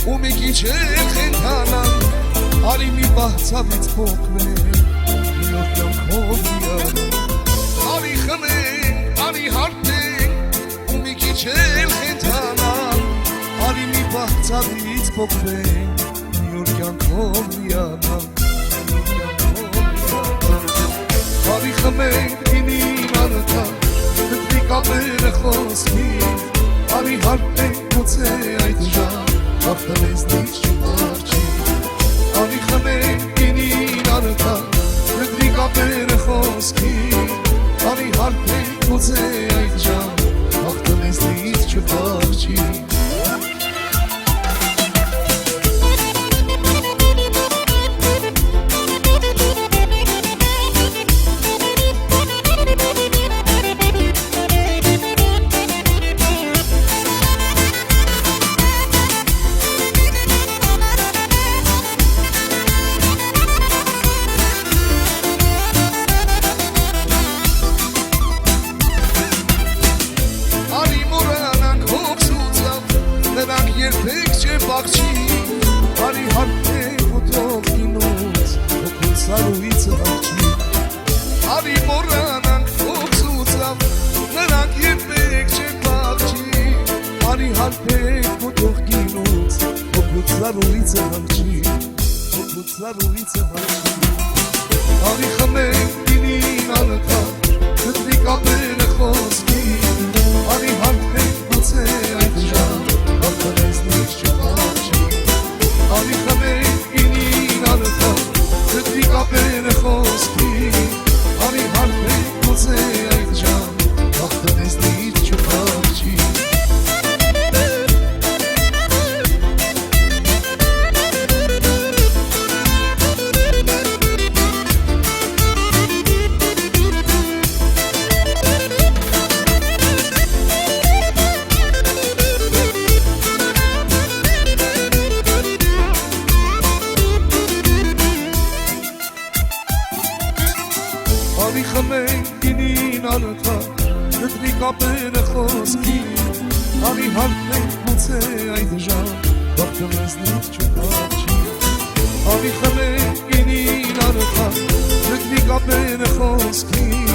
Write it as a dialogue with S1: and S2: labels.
S1: ու մի քիչ էլ խենթանանք, արի մի պահ ցավից փոխվենք, մի օր կյանքով միանանք, արի խմենք, արի հարբենք, ու մի քիչ էլ խենթանանք, արի մի պահ ցավից փոխվենք, մի օր կյանքով միանանք, արի խմենք, գինին անընդհատ, դեպի կապերը խոսքին, արի հարբենք, գուցե այդ ժամ, վախտը մեզնից չպարջի, արի խմենք, գինին անընդհատ, դեպի կապերը խոսքին, արի հարբենք, գուցե այդ ժամ, վախտը մեզնից չպարջի. Երբեք չպակչի, արի հարբենք ու թող գինուց, հոգուն սարույցը հաղչի, արի մորանանք փոխսուցավ, նրանք երբեք չպակչի, արի հարբենք ու թող գինուց, հոգուն սարույցը հաղչի, հոգուն սարույցը հաղչի, արի խմենք գինին անընդհատ, գտնի կապերը խոսքին, արի հարբենք գուցե այդ ժամ, վախտը մեզնից չպարջի, արի խմենք գինին անընդհատ, գտնի կապերը խոսքին, արի հարբենք գուցե այդ ժամ, վախտը մեզնից չպարջի. Արի խմենք գինին անընդհատ, գտնի կապերը խոսքին, արի հարբենք գուցե այդ ժամ, վախտը մեզնից չպարջի, արի խմենք գինին անընդհատ, գտնի կապերը խոսքին,